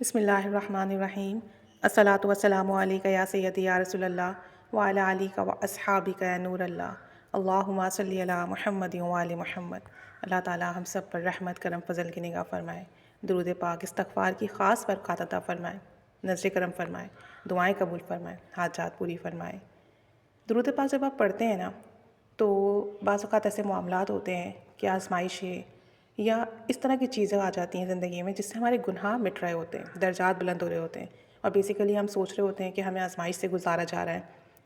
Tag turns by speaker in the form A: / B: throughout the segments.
A: بسم اللہ الرحمن الرحیم۔ الصلاۃ والسلام علیک یا سیدی یا رسول اللہ وعلی آلک و اصحابک یا نور اللہ، اللہم صلی علی محمد وعلی محمد۔ اللہ تعالیٰ ہم سب پر رحمت کرم فضل کی نگاہ فرمائے، درود پاک استغفار کی خاص برکات عطا فرمائے، نظر کرم فرمائے، دعائیں قبول فرمائے، حاجات پوری فرمائے۔ درود پاک جب آپ پڑھتے ہیں نا تو بعض اوقات ایسے معاملات ہوتے ہیں کہ آزمائشیں یا اس طرح کی چیزیں آ جاتی ہیں زندگی میں جس سے ہمارے گناہ مٹ رہے ہوتے ہیں، درجات بلند ہو رہے ہوتے ہیں، اور بیسیکلی ہم سوچ رہے ہوتے ہیں کہ ہمیں آزمائش سے گزارا جا رہا ہے،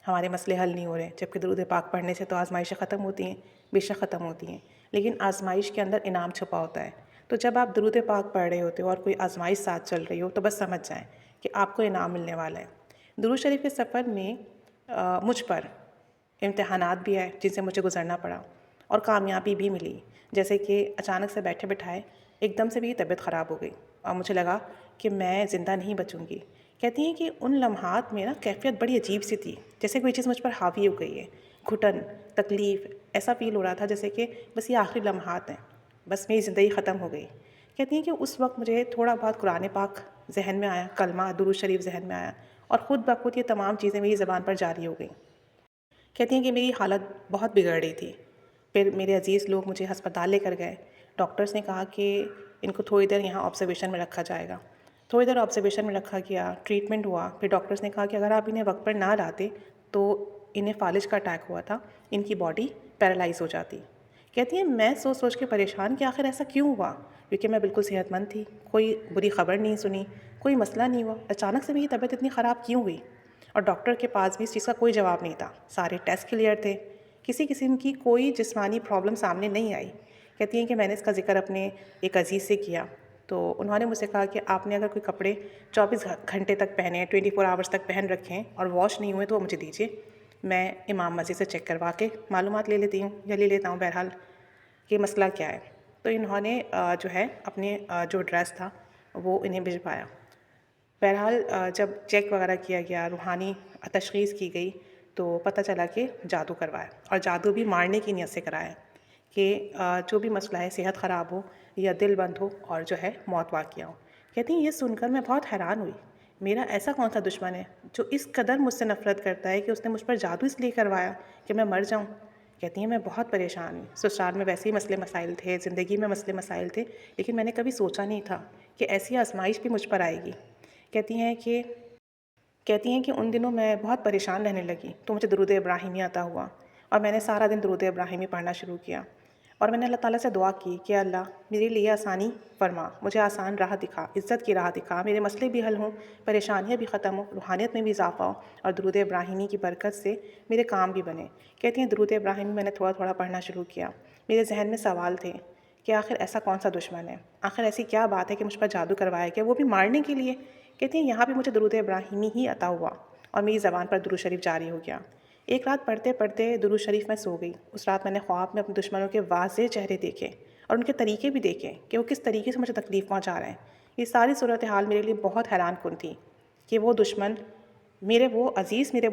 A: ہمارے مسئلے حل نہیں ہو رہے، جبکہ درود پاک پڑھنے سے تو آزمائشیں ختم ہوتی ہیں، بے شک ختم ہوتی ہیں، لیکن آزمائش کے اندر انعام چھپا ہوتا ہے۔ تو جب آپ درود پاک پڑھ رہے ہوتے ہو اور کوئی آزمائش ساتھ چل رہی ہو تو بس سمجھ جائیں کہ آپ کو انعام ملنے والا ہے۔ درود شریف کے سفر میں مجھ پر امتحانات بھی آئے جن سے مجھے گزرنا پڑا، اور کامیابی بھی ملی، جیسے کہ اچانک سے بیٹھے بٹھائے ایک دم سے بھی طبیعت خراب ہو گئی اور مجھے لگا کہ میں زندہ نہیں بچوں گی۔ کہتی ہیں کہ ان لمحات میں نا کیفیت بڑی عجیب سی تھی، جیسے کوئی چیز مجھ پر حاوی ہو گئی ہے، گھٹن، تکلیف، ایسا فیل ہو رہا تھا جیسے کہ بس یہ آخری لمحات ہیں، بس میری زندگی ختم ہو گئی۔ کہتی ہیں کہ اس وقت مجھے تھوڑا بہت قرآن پاک ذہن میں آیا، کلمہ درود شریف ذہن میں آیا، اور خود بخود یہ تمام چیزیں میری زبان پر جاری ہو گئیں۔ کہتی ہیں کہ میری حالت بہت بگڑ رہی تھی۔ پھر میرے عزیز لوگ مجھے ہسپتال لے کر گئے، ڈاکٹرز نے کہا کہ ان کو تھوڑی دیر یہاں آبزرویشن میں رکھا جائے گا۔ تھوڑی دیر آبزرویشن میں رکھا گیا، ٹریٹمنٹ ہوا، پھر ڈاکٹرز نے کہا کہ اگر آپ انہیں وقت پر نہ لاتے تو انہیں فالج کا اٹیک ہوا تھا، ان کی باڈی پیرالائز ہو جاتی۔ کہتی ہیں میں سوچ سوچ کے پریشان کہ آخر ایسا کیوں ہوا، کیونکہ میں بالکل صحت مند تھی، کوئی بری خبر نہیں سنی، کوئی مسئلہ نہیں ہوا، اچانک سے میری طبیعت اتنی خراب کیوں ہوئی؟ اور ڈاکٹر کے پاس بھی اس چیز کا کوئی جواب نہیں تھا، سارے ٹیسٹ کلیئر تھے، کسی قسم کی کوئی جسمانی پرابلم سامنے نہیں آئی۔ کہتی ہیں کہ میں نے اس کا ذکر اپنے ایک عزیز سے کیا تو انہوں نے مجھ سے کہا کہ آپ نے اگر کوئی کپڑے 24 گھنٹے تک پہنے ہیں، 24 آورس تک پہن رکھے ہیں اور واش نہیں ہوئے تو وہ مجھے دیجیے، میں امام مسجد سے چیک کروا کے معلومات لے لیتی ہوں یا لے لیتا ہوں، بہرحال کہ مسئلہ کیا ہے۔ تو انہوں نے جو ہے اپنے جو ڈریس تھا وہ انہیں بھجوایا۔ بہرحال جب چیک وغیرہ کیا گیا، روحانی تشخیص کی گئی تو پتہ چلا کہ جادو کروایا، اور جادو بھی مارنے کی نیت سے کرایا کہ جو بھی مسئلہ ہے، صحت خراب ہو یا دل بند ہو اور جو ہے موت واقع ہو۔ کہتی ہیں یہ سن کر میں بہت حیران ہوئی، میرا ایسا کون سا دشمن ہے جو اس قدر مجھ سے نفرت کرتا ہے کہ اس نے مجھ پر جادو اس لیے کروایا کہ میں مر جاؤں؟ کہتی ہیں میں بہت پریشان ہوں، سسرال میں ویسے ہی مسئلے مسائل تھے، زندگی میں مسئلے مسائل تھے، لیکن میں نے کبھی سوچا نہیں تھا کہ ایسی آزمائش بھی مجھ پر آئے گی۔ کہتی ہیں کہ ان دنوں میں بہت پریشان رہنے لگی تو مجھے درود ابراہیمی عطا ہوا، اور میں نے سارا دن درود ابراہیمی پڑھنا شروع کیا، اور میں نے اللہ تعالیٰ سے دعا کی کہ اللہ میرے لیے آسانی فرما، مجھے آسان راہ دکھا، عزت کی راہ دکھا، میرے مسئلے بھی حل ہوں، پریشانیاں بھی ختم ہوں، روحانیت میں بھی اضافہ ہو، اور درود ابراہیمی کی برکت سے میرے کام بھی بنے۔ کہتی ہیں درود ابراہیمی میں نے تھوڑا تھوڑا پڑھنا شروع کیا، میرے ذہن میں سوال تھے کہ آخر ایسا کون سا دشمن ہے، آخر ایسی کیا بات ہے کہ مجھ پر جادو کروایا گیا، وہ بھی مارنے کے لیے۔ کہتی ہیں یہاں بھی مجھے درود ابراہیمی ہی عطا ہوا اور میری زبان پر درود شریف جاری ہو گیا۔ ایک رات پڑھتے پڑھتے درود شریف میں سو گئی۔ اس رات میں نے خواب میں اپنے دشمنوں کے واضح چہرے دیکھے اور ان کے طریقے بھی دیکھے کہ وہ کس طریقے سے مجھے تکلیف پہنچا رہے ہیں۔ یہ ساری صورتحال میرے لیے بہت حیران کن تھی کہ وہ دشمن میرے وہ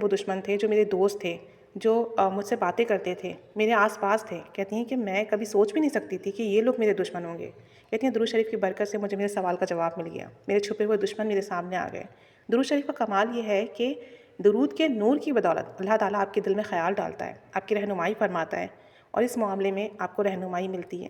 A: دشمن تھے جو میرے دوست تھے، جو مجھ سے باتیں کرتے تھے، میرے آس پاس تھے۔ کہتی ہیں کہ میں کبھی سوچ بھی نہیں سکتی تھی کہ یہ لوگ میرے دشمن ہوں گے۔ کہتی ہیں درود شریف کی برکت سے مجھے میرے سوال کا جواب مل گیا، میرے چھپے ہوئے دشمن میرے سامنے آ گئے۔ درود شریف کا کمال یہ ہے کہ درود کے نور کی بدولت اللہ تعالیٰ آپ کے دل میں خیال ڈالتا ہے، آپ کی رہنمائی فرماتا ہے، اور اس معاملے میں آپ کو رہنمائی ملتی ہے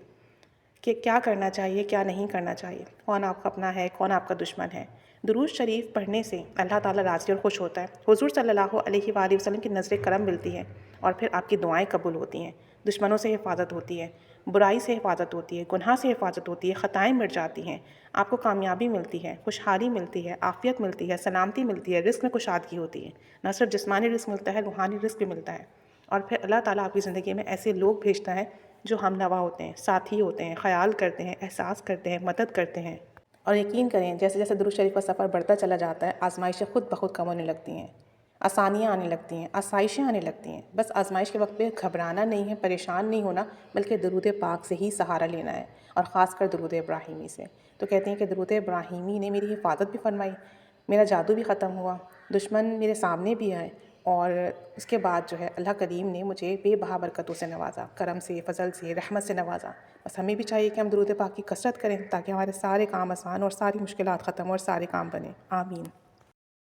A: کہ کیا کرنا چاہیے، کیا نہیں کرنا چاہیے، کون آپ کا اپنا ہے، کون آپ کا دشمن ہے۔ درود شریف پڑھنے سے اللہ تعالیٰ راضی اور خوش ہوتا ہے، حضور صلی اللہ علیہ وآلہ وسلم کی نظر کرم ملتی ہے، اور پھر آپ کی دعائیں قبول ہوتی ہیں، دشمنوں سے حفاظت ہوتی ہے، برائی سے حفاظت ہوتی ہے، گناہ سے حفاظت ہوتی ہے، خطائیں مٹ جاتی ہیں، آپ کو کامیابی ملتی ہے، خوشحالی ملتی ہے، عافیت ملتی ہے، سلامتی ملتی ہے، رزق میں کشادگی ہوتی ہے، نہ صرف جسمانی رزق ملتا ہے، روحانی رزق بھی ملتا ہے، اور پھر اللہ تعالیٰ آپ کی زندگی میں ایسے لوگ بھیجتا ہے جو ہم نوا ہوتے ہیں، ساتھی ہوتے ہیں، خیال کرتے ہیں، احساس کرتے ہیں، مدد کرتے ہیں۔ اور یقین کریں جیسے جیسے درود شریف کا سفر بڑھتا چلا جاتا ہے، آزمائشیں خود بخود کم ہونے لگتی ہیں، آسانیاں آنے لگتی ہیں، آسائشیں آنے لگتی ہیں۔ بس آزمائش کے وقت پہ گھبرانا نہیں ہے، پریشان نہیں ہونا، بلکہ درود پاک سے ہی سہارا لینا ہے، اور خاص کر درود ابراہیمی سے۔ تو کہتے ہیں کہ درود ابراہیمی نے میری حفاظت بھی فرمائی، میرا جادو بھی ختم ہوا، دشمن میرے سامنے بھی آئے، اور اس کے بعد جو ہے اللہ کریم نے مجھے بے بہا برکتوں سے نوازا، کرم سے، فضل سے، رحمت سے نوازا۔ بس ہمیں بھی چاہیے کہ ہم درود پاک کی کثرت کریں تاکہ ہمارے سارے کام آسان اور ساری مشکلات ختم اور سارے کام بنیں۔ آمین۔